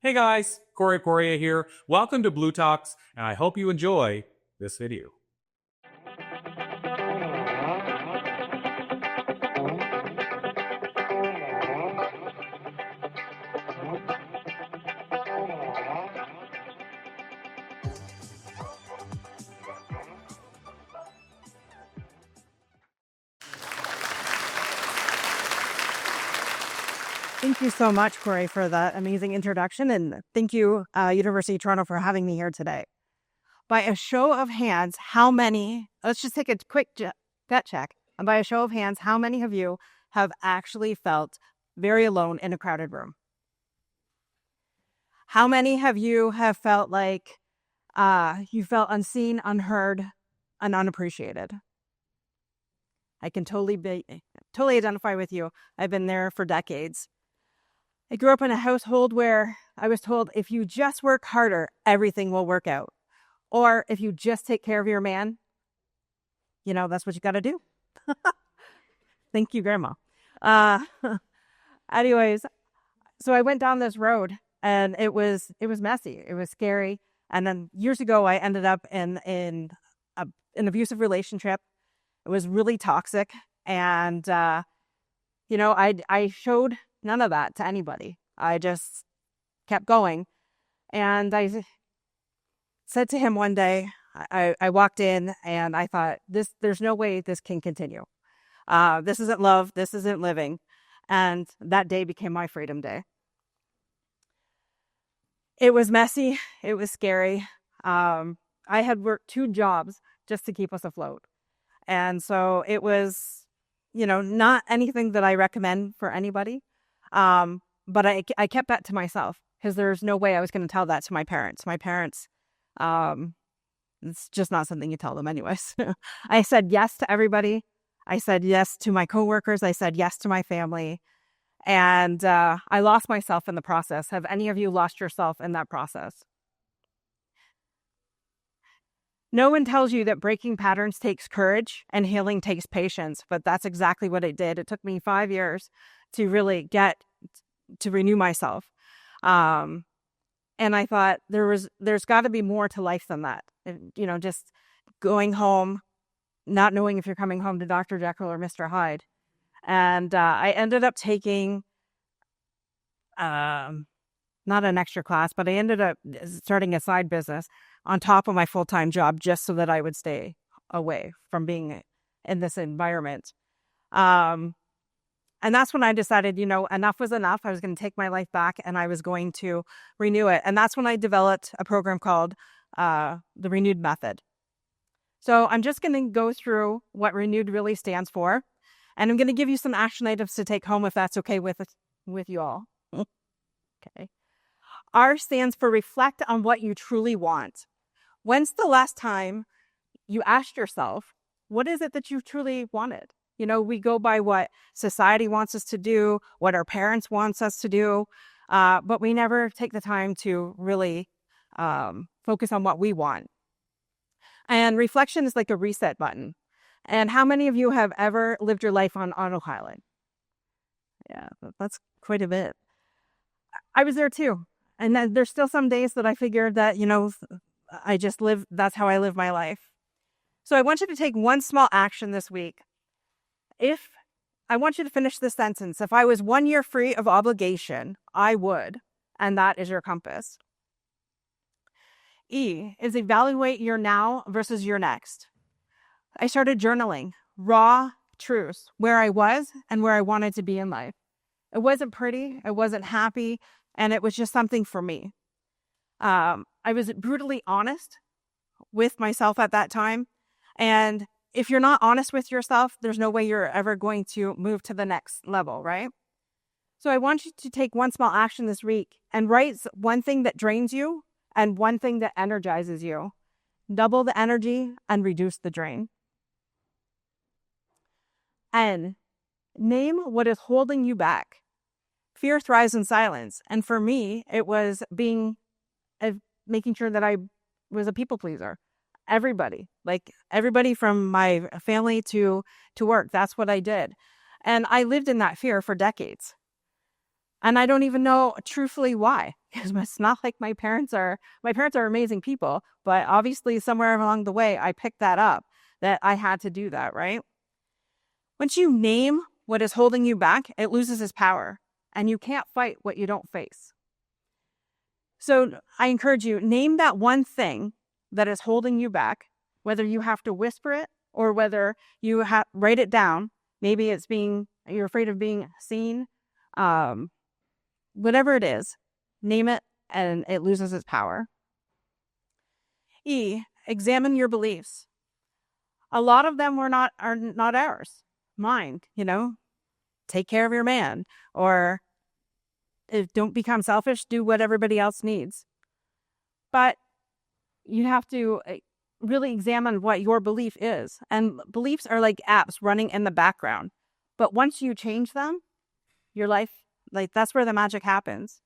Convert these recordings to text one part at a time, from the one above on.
Hey guys, Corey Poirier here. Welcome to Blue Talks, and I hope you enjoy this video. Thank you so much, Corey, for that amazing introduction. And thank you, University of Toronto, for having me here today. By a show of hands, let's just take a quick gut check. And by a show of hands, how many of you have actually felt very alone in a crowded room? How many of you have felt like you felt unseen, unheard, and unappreciated? I can totally identify with you. I've been there for decades. I grew up in a household where I was told if you just work harder, everything will work out. Or if you just take care of your man, that's what you got to do. Thank you, Grandma. Anyways, so I went down this road and it was messy. It was scary. And then years ago, I ended up in an abusive relationship. It was really toxic. And, I showed none of that to anybody. I just kept going. And I said to him one day, I walked in and I thought, there's no way this can continue. This isn't love. This isn't living. And that day became my freedom day. It was messy. It was scary. I had worked 2 jobs just to keep us afloat. And so it was, not anything that I recommend for anybody. But I kept that to myself because there's no way I was going to tell that to my parents. My parents, it's just not something you tell them anyways. I said yes to everybody. I said yes to my coworkers. I said yes to my family. And I lost myself in the process. Have any of you lost yourself in that process? No one tells you that breaking patterns takes courage and healing takes patience, but that's exactly what it did. It took me 5 years to really get to renew myself. And I thought there's got to be more to life than that. Just going home, not knowing if you're coming home to Dr. Jekyll or Mr. Hyde. And I ended up taking, not an extra class, but I ended up starting a side business on top of my full-time job just so that I would stay away from being in this environment. And that's when I decided, enough was enough. I was going to take my life back and I was going to renew it. And that's when I developed a program called the R.E.N.E.W.E.D method. So I'm just going to go through what R.E.N.E.W.E.D really stands for. And I'm going to give you some action items to take home if that's okay with you all. Okay. R stands for reflect on what you truly want. When's the last time you asked yourself, what is it that you truly wanted? We go by what society wants us to do, what our parents wants us to do, but we never take the time to really focus on what we want. And reflection is like a reset button. And how many of you have ever lived your life on autopilot? Yeah, that's quite a bit. I was there too. And then there's still some days that I figured that, I just live, that's how I live my life. So I want you to take one small action this week. I want you to finish this sentence. If I was 1 year free of obligation, I would. And that is your compass. E is evaluate your now versus your next. I started journaling raw truths, where I was and where I wanted to be in life. It wasn't pretty. I wasn't happy. And it was just something for me. I was brutally honest with myself at that time. And if you're not honest with yourself, there's no way you're ever going to move to the next level, right? So I want you to take one small action this week and write one thing that drains you and one thing that energizes you. Double the energy and reduce the drain. N, name what is holding you back. Fear thrives in silence. And for me, it was making sure that I was a people pleaser. Everybody from my family to work. That's what I did. And I lived in that fear for decades. And I don't even know truthfully why, because it's not like my parents are amazing people, but obviously somewhere along the way, I picked that up, that I had to do that, right? Once you name what is holding you back, it loses its power, and you can't fight what you don't face. So I encourage you, name that one thing that is holding you back, whether you have to whisper it or whether you write it down. Maybe you're afraid of being seen. Whatever it is, name it and it loses its power. E, examine your beliefs. A lot of them are not ours. Mine, take care of your man, or don't become selfish, do what everybody else needs. But you have to really examine what your belief is. And beliefs are like apps running in the background. But once you change them, your life, that's where the magic happens.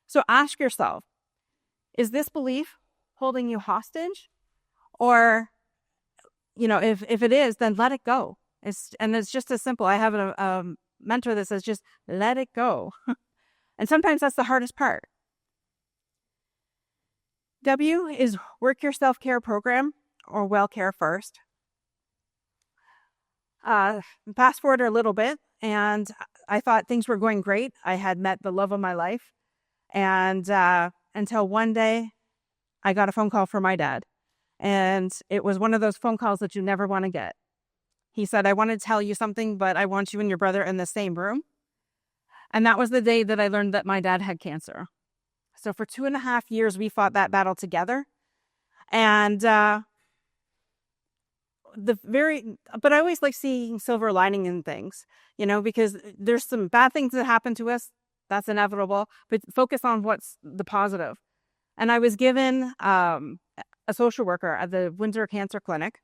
So ask yourself, is this belief holding you hostage? Or, if it is, then let it go. It's just as simple. I have a mentor that says, just let it go. And sometimes that's the hardest part. W is work your self-care program, or well care first. Fast forward a little bit, and I thought things were going great. I had met the love of my life. And until one day, I got a phone call from my dad. And it was one of those phone calls that you never want to get. He said, I want to tell you something, but I want you and your brother in the same room. And that was the day that I learned that my dad had cancer. So for 2.5 years, we fought that battle together. And but I always like seeing silver lining in things, because there's some bad things that happen to us. That's inevitable. But focus on what's the positive. And I was given a social worker at the Windsor Cancer Clinic,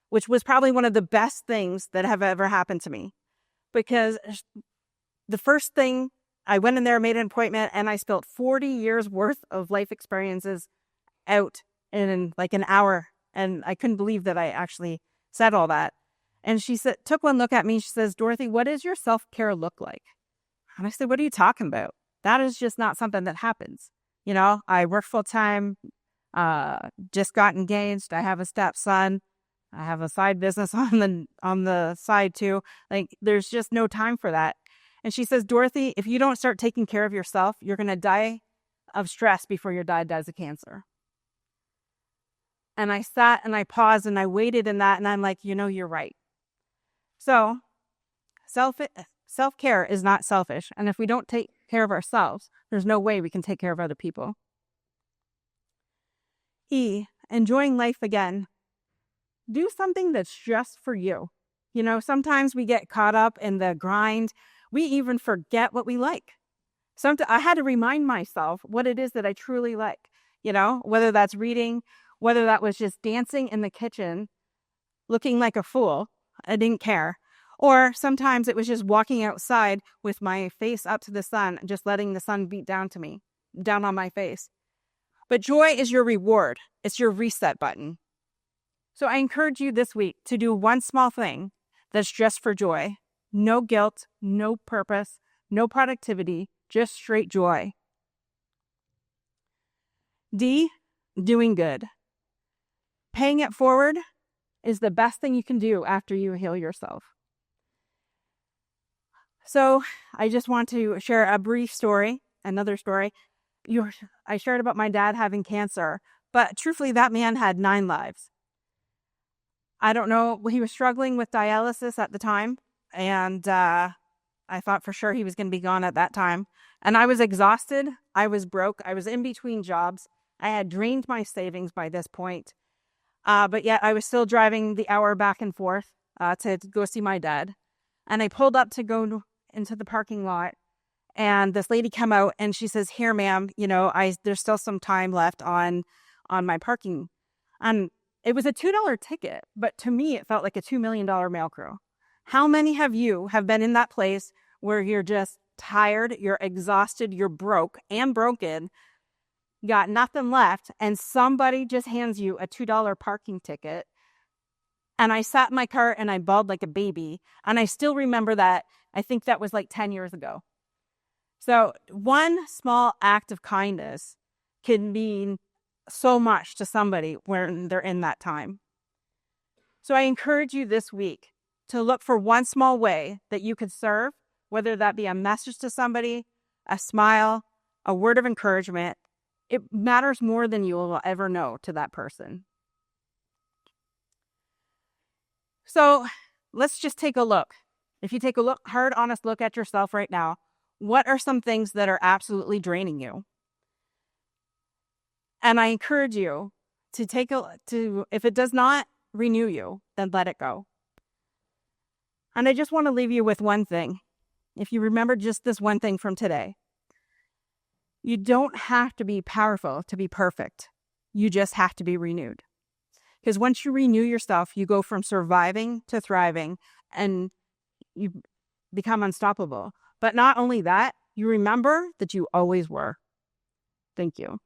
which was probably one of the best things that have ever happened to me. Because the first thing, I went in there, made an appointment, and I spilled 40 years worth of life experiences out in like an hour. And I couldn't believe that I actually said all that. And she took one look at me. She says, Dorothy, what does your self-care look like? And I said, what are you talking about? That is just not something that happens. I work full time, just got engaged. I have a stepson. I have a side business on the side too. There's just no time for that. And she says, Dorothy, if you don't start taking care of yourself, you're going to die of stress before your dad dies of cancer. And I sat and I paused and I waited in that. And I'm like, you're right. So self-care is not selfish. And if we don't take care of ourselves, there's no way we can take care of other people. E, enjoying life again. Do something that's just for you. Sometimes we get caught up in the grind. We even forget what we like. I had to remind myself what it is that I truly like, whether that's reading, whether that was just dancing in the kitchen, looking like a fool. I didn't care. Or sometimes it was just walking outside with my face up to the sun, just letting the sun beat down on my face. But joy is your reward. It's your reset button. So I encourage you this week to do one small thing that's just for joy. No guilt, no purpose, no productivity, just straight joy. D, doing good. Paying it forward is the best thing you can do after you heal yourself. So I just want to share a brief story, another story. I shared about my dad having cancer, but truthfully, that man had 9 lives. I don't know, he was struggling with dialysis at the time, and I thought for sure he was going to be gone at that time. And I was exhausted. I was broke. I was in between jobs. I had drained my savings by this point. But yet I was still driving the hour back and forth to go see my dad. And I pulled up to go into the parking lot. And this lady came out and she says, here, ma'am, there's still some time left on my parking. And it was a $2 ticket, but to me, it felt like a $2 million mail crew. How many of you have been in that place where you're just tired, you're exhausted, you're broke and broken, got nothing left, and somebody just hands you a $2 parking ticket? And I sat in my car and I bawled like a baby. And I still remember that. I think that was like 10 years ago. So one small act of kindness can mean so much to somebody when they're in that time. So I encourage you this week to look for one small way that you could serve, whether that be a message to somebody, a smile, a word of encouragement. It matters more than you will ever know to that person. So let's just take a look. If you take a hard, honest look at yourself right now, what are some things that are absolutely draining you? And I encourage you to if it does not renew you, then let it go. And I just want to leave you with one thing. If you remember just this one thing from today, you don't have to be powerful to be perfect. You just have to be renewed. Because once you renew yourself, you go from surviving to thriving and you become unstoppable. But not only that, you remember that you always were. Thank you.